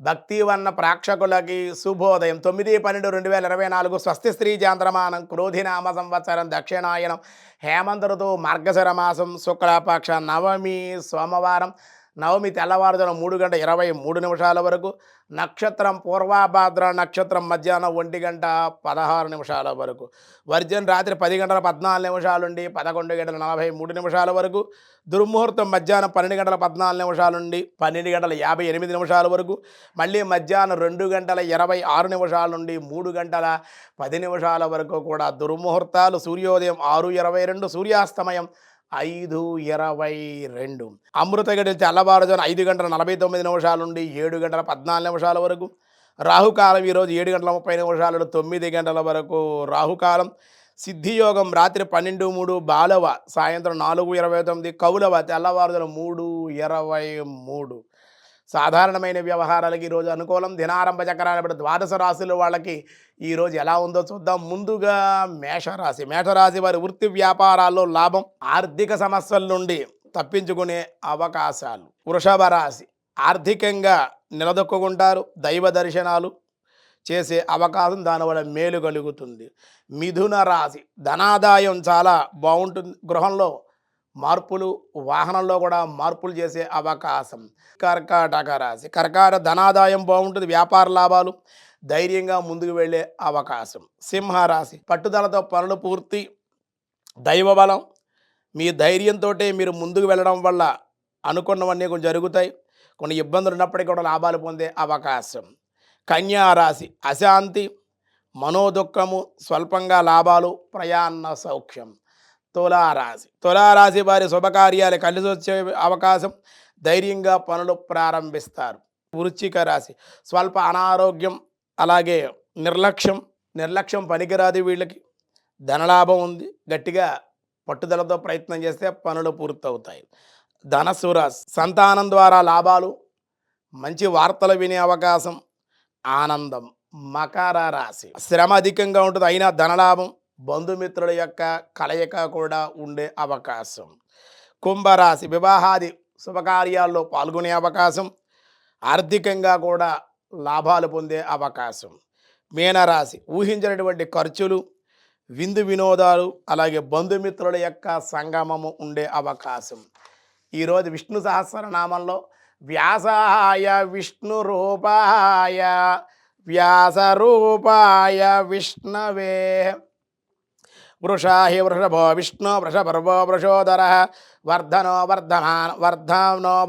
భక్తివన్న ప్రేక్షకులకి శుభోదయం 9/12/2024 స్వస్తి శ్రీ చాంద్రమానం క్రోధినామ సంవత్సరం దక్షిణాయనం హేమంత ఋతువు మార్గశిర మాసం శుక్లపక్ష నవమి సోమవారం నవమి తెల్లవారుజామున 3:23 వరకు నక్షత్రం పూర్వాభాద్ర నక్షత్రం మధ్యాహ్నం 1:16 వరకు వర్జన్ రాత్రి 10:14 నుండి 11:43 వరకు దుర్ముహూర్తం మధ్యాహ్నం 12:14 నుండి 12:58 వరకు మళ్ళీ మధ్యాహ్నం 2:26 నుండి 3:10 వరకు కూడా దుర్ముహూర్తాలు. సూర్యోదయం 6:22, సూర్యాస్తమయం 5:22. అమృత గడియలు తెల్లవారుజామున 5:49 నుండి 7:14 వరకు. రాహుకాలం ఈరోజు 7:30 నుండి 9 గంటల వరకు రాహుకాలం. సిద్ధియోగం రాత్రి 12:03, బాలవ సాయంత్రం 4:29, కౌలవ తెల్లవారుజామున 3:23. సాధారణమైన వ్యవహారాలకి ఈరోజు అనుకూలం. దినారంభ చక్రాన్ని బట్టి ద్వాదశ రాశుల వాళ్ళకి ఈరోజు ఎలా ఉందో చూద్దాం. ముందుగా మేషరాశి. మేషరాశి వారి వృత్తి వ్యాపారాల్లో లాభం, ఆర్థిక సమస్యల నుండి తప్పించుకునే అవకాశాలు. వృషభ రాశి ఆర్థికంగా నిలదొక్కుంటారు, దైవ దర్శనాలు చేసే అవకాశం, దానివల్ల మేలు కలుగుతుంది. మిథున రాశి ధనాదాయం చాలా బాగుంటుంది, గృహంలో మార్పులు, వాహనంలో కూడా మార్పులు చేసే అవకాశం. కర్కాటక రాశి ధనాదాయం బాగుంటుంది, వ్యాపార లాభాలు, ధైర్యంగా ముందుకు వెళ్ళే అవకాశం. సింహరాశి పట్టుదలతో పనులు పూర్తి, దైవబలం, మీ ధైర్యంతో మీరు ముందుకు వెళ్ళడం వల్ల అనుకున్నవన్నీ కొంచెం జరుగుతాయి. కొన్ని ఇబ్బందులు ఉన్నప్పటికీ కూడా లాభాలు పొందే అవకాశం. కన్యారాశి అశాంతి, మనోదుఖము, స్వల్పంగా లాభాలు, ప్రయాణ సౌఖ్యం. తులారాశి వారి శుభకార్యాలు కలిసి వచ్చే అవకాశం, ధైర్యంగా పనులు ప్రారంభిస్తారు. వృశ్చిక రాశి స్వల్ప అనారోగ్యం, అలాగే నిర్లక్ష్యం పనికిరాదు వీళ్ళకి. ధనలాభం ఉంది, గట్టిగా పట్టుదలతో ప్రయత్నం చేస్తే పనులు పూర్తవుతాయి. ధనస్సు రాశి సంతానం ద్వారా లాభాలు, మంచి వార్తలు వినే అవకాశం, ఆనందం. మకర రాశి శ్రమ అధికంగా ఉంటుంది, అయినా ధనలాభం, బంధుమిత్రుల యొక్క కలయిక కూడా ఉండే అవకాశం. కుంభరాశి వివాహాది శుభకార్యాల్లో పాల్గొనే అవకాశం, ఆర్థికంగా కూడా లాభాలు పొందే అవకాశం. మీనరాశి ఊహించినటువంటి ఖర్చులు, విందు వినోదాలు, అలాగే బంధుమిత్రుల యొక్క సంగమము ఉండే అవకాశం. ఈరోజు విష్ణు సహస్రనామంలో వ్యాసాయ విష్ణు రూపాయ వ్యాస రూపాయ విష్ణవే వృషాహి వృషభో విష్ణు వృషపర్వో వృషోదర వర్ధనో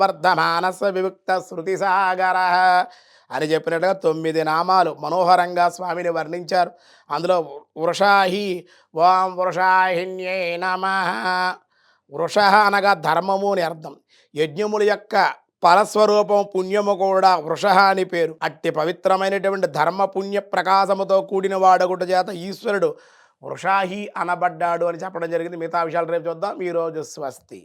వర్ధమానస విముక్త శృతి సాగర అని చెప్పినట్టుగా 9 నామాలు మనోహరంగా స్వామిని వర్ణించారు. అందులో వృషాహి ఓం వృషాహిన్యే నమః. వృష అనగా ధర్మము అని అర్థం. యజ్ఞముల యొక్క పరస్వరూపం పుణ్యము కూడా వృష అని పేరు. అట్టి పవిత్రమైనటువంటి ధర్మ పుణ్య ప్రకాశముతో కూడిన వాడగుట చేత ఈశ్వరుడు వృషాహి అనబడ్డాడు అని చెప్పడం జరిగింది. మిగతా విషయాలు రేపు చూద్దాం. ఈరోజు స్వస్తి.